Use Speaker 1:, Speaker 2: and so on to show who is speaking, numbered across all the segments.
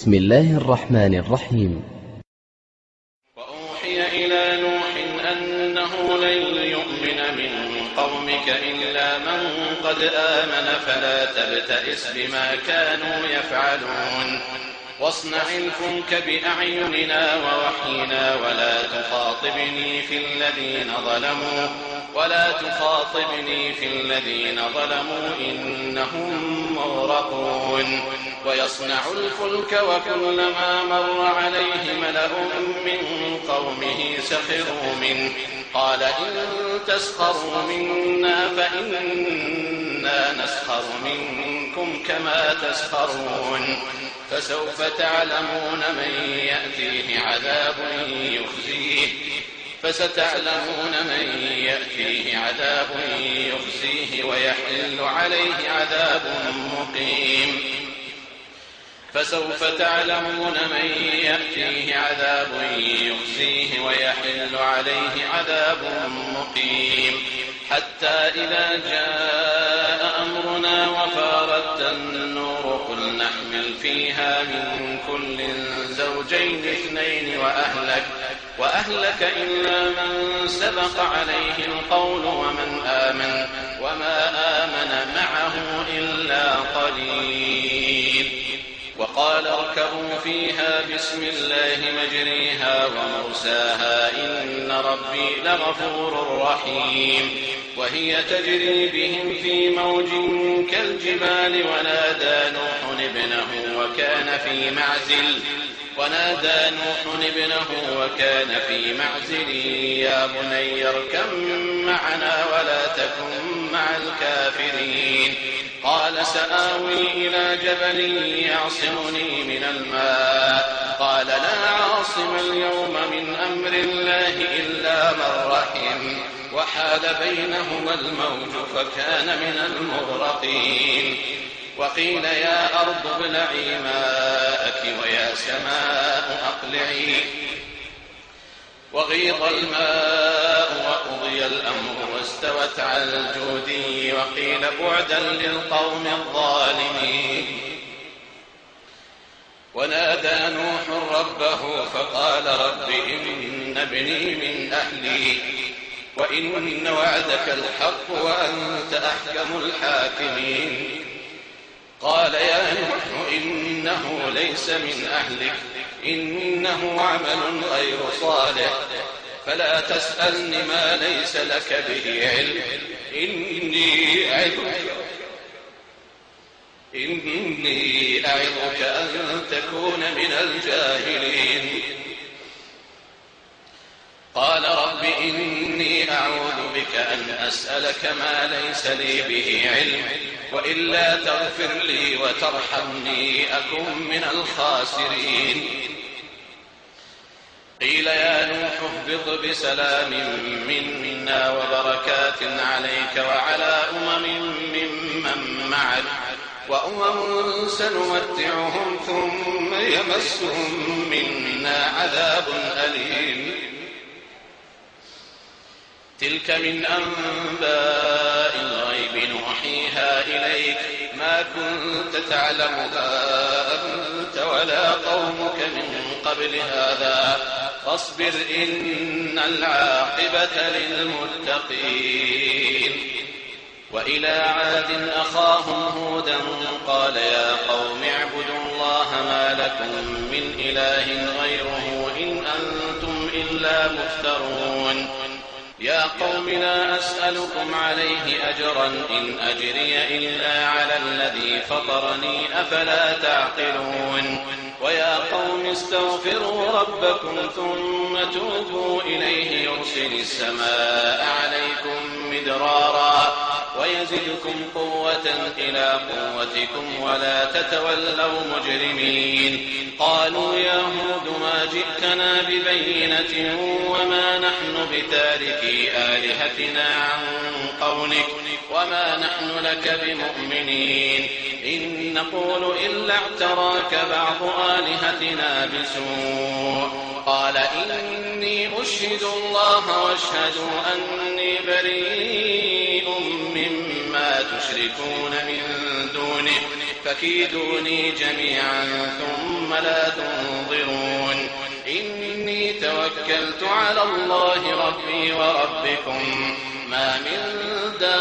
Speaker 1: بسم الله الرحمن الرحيم.
Speaker 2: وأوحي إلى نوح أنه لن يؤمن من قومك إلا من قد آمن فلا تبتئس بما كانوا يفعلون واصنع الفلك بأعيننا ووحينا ولا تخاطبني في الذين ظلموا إنهم مغرقون. ويصنع الفلك وكلما مر عليه ملأ من قومه سخروا منه قال إن تسخروا منا فإنا نسخر منكم كما تسخرون فسوف تعلمون من يأتيه عذاب يخزيه ويحل عليه عذاب مقيم حتى إذا جاء أمرنا وفارت النور قل نحمل فيها من كل زوجين اثنين وأهلك إلا من سبق عليه القول وما آمن معه إلا قليل. وقال اركبوا فيها بسم الله مجريها ومرساها إن ربي لغفور رحيم. وهي تجري بهم في موج كالجبال ونادى نوح ابنه وكان في معزل يا بني اركب معنا ولا تكن مع الكافرين. قال سآوي إلى جبل يعصمني من الماء قال لا عاصم اليوم من أمر الله إلا من رحم وحال بينهما الموج فكان من المغرقين. وقيل يا أرض ابلعي ماءك ويا سماء أقلعي وغيض الماء وقضي الأمر واستوت على الجودي وقيل بعدا للقوم الظالمين. ونادى نوح ربه فقال رب إن ابني من أهلي وإن وعدك الحق وأنت أحكم الحاكمين. قال يا نوح إنه ليس من أهلك إنه عمل غير صالح فلا تسألني ما ليس لك به علم إني أعظك أن تكون من الجاهلين. قال رب إني أعوذ بك أن أسألك ما ليس لي به علم وإلا تغفر لي وترحمني أكن من الخاسرين. قيل يا نوح اهبط بسلام منا وبركات عليك وعلى ممن معك وأمم سنمتعهم ثم يمسهم منا عذاب أليم. تلك من أنباء الغيب نوحيها إليك ما كنت تعلمها أنت ولا قومك من قبل هذا فاصبر إن العاقبة للمتقين. وإلى عاد أخاهم هودا قال يا قوم اعبدوا الله ما لكم من إله غيره إن أنتم إلا مفترون. يا قوم لا أسألكم عليه أجرا إن أجري إلا على الذي فطرني أفلا تعقلون. ويا قوم استغفروا ربكم ثم توبوا إليه يرسل السماء عليكم مدرارا ويزدكم قوة إلى قوتكم ولا تتولوا مجرمين. قالوا يا هود ما جئتنا ببينة وما نحن بتاركي آلهتنا عن قولك وما نحن لك بمؤمنين إن نقول إلا اعتراك بعض آلهتنا بسوء. قال إني أشهد الله واشهدوا أني بريء مما تشركون من دونه فكيدوني جميعا ثم ثم لا تنظرون إني توكلت على الله ربي وربكم ما من دابة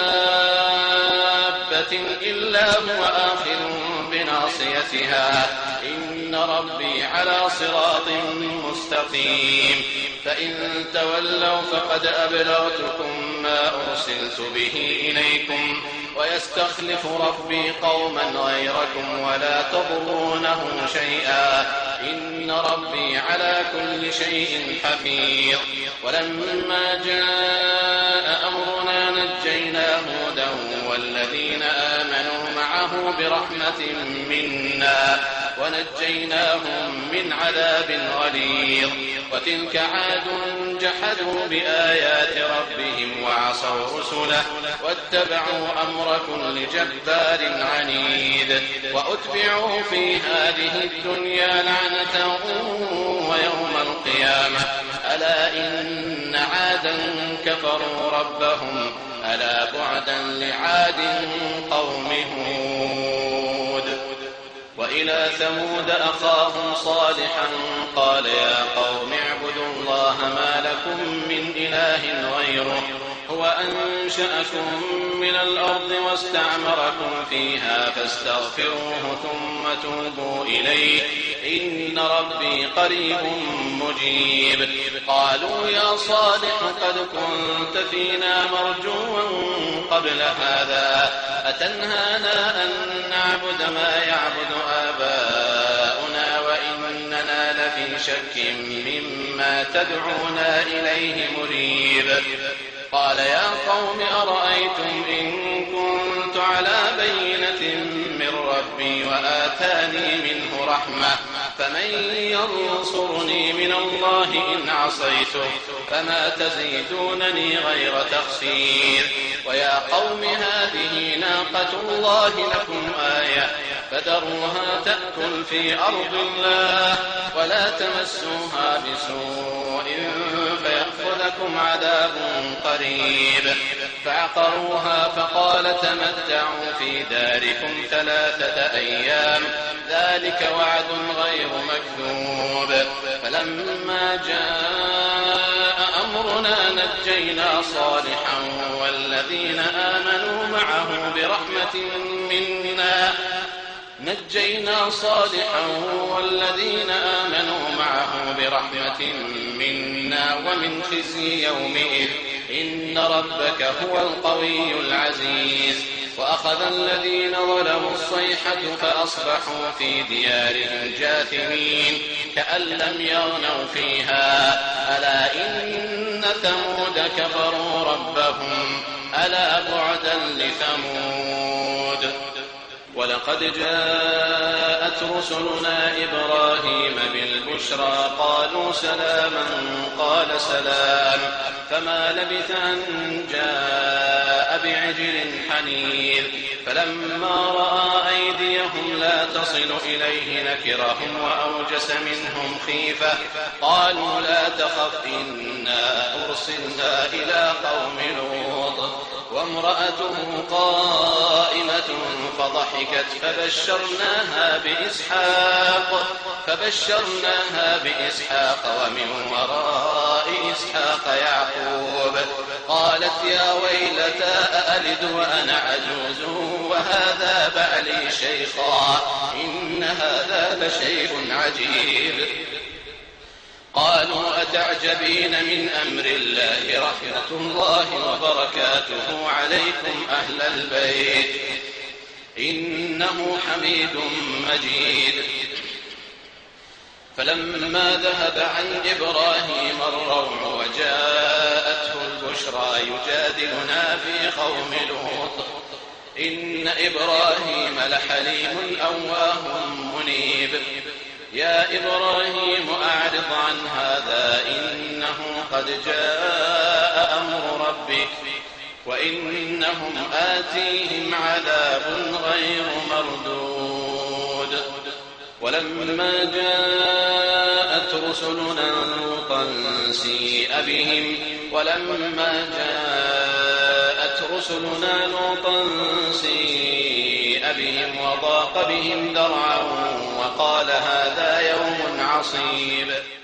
Speaker 2: إلا هو آخذ بناصيتها إن ربي على صراط مستقيم فإن تولوا فقد أبلغتكم ما أرسلت به إليكم ويستخلف ربي قوما غيركم ولا تضرونه شيئا إن ربي على كل شيء حفيظ ولما جاء أمرنا نجينا هودا والذين آمنوا معه برحمة منا ونجيناهم من عذاب غليظ وتلك عاد جحدوا بآيات ربهم وعصوا رسله واتبعوا أمر كل جبار عنيد وأتبعوا في هذه الدنيا لعنة ويوم القيامة ألا إن عادا كفروا ربهم ألا بعدا لعاد قوم هود وإلى ثمود أخاهم صالحا قال يا قوم اعبدوا الله ما لكم من إله غيره هو أنشأكم من الأرض واستعمركم فيها فاستغفروه ثم توبوا إليه إن ربي قريب مجيب قالوا يا صالح قد كنت فينا مرجوا قبل هذا أتنهانا أن نعبد ما يعبد آباؤنا وإننا لفي شك مما تدعونا إليه مريب قال يا قوم أرأيتم إن كنت على بينة من ربي وآتاني منه رحمة فمن ينصرني من الله إن عصيته فما تزيدونني غير تخسير ويا قوم هذه ناقة الله لكم آية فذروها تأكل في أرض الله ولا تمسوها بسوء فيأخذكم عذاب قريب فعقروها فقال تمتعوا في داركم 3 أيام ذلك وعد غير مكذوب فلما جاء أمرنا نجينا صالحا والذين آمنوا معه برحمة منا ومن خزي يومئذ إن ربك هو القوي العزيز وأخذ الذين ظلموا الصيحة فأصبحوا في ديارهم جاثمين كأن لم يغنوا فيها ألا إن ثمود كفروا ربهم ألا بعدا لثمود ولقد جاءت رسلنا إبراهيم بالبشرى قالوا سلاما قال سلام فما لبث أن جاء بعجل حنيذ فلما رأى أيديهم لا تصل إليه نكرهم وأوجس منهم خيفة قالوا لا تخف إنا أرسلنا إلى قوم لوط وامرأته قائمة فضحكت فبشرناها بإسحاق ومن وراء إسحاق يعقوب قالت يا ويلتى أألد وأنا عجوز وهذا بعلي شيخا إن هذا لشيء عجيب قالوا أتعجبين من أمر الله رحمة الله وبركاته عليكم أهل البيت إنه حميد مجيد فلما ذهب عن إبراهيم الروع وجاءته البشرى يجادلنا في قوم لوط إن إبراهيم لحليم أواه منيب يا إبراهيم أعرض عن هذا إنه قد جاء أمر ربك وإنهم آتيهم عذاب غير مردود ولما جاءت رسلنا لوطا سيء بهم وضاق بهم ذرعا وقال هذا نصيب.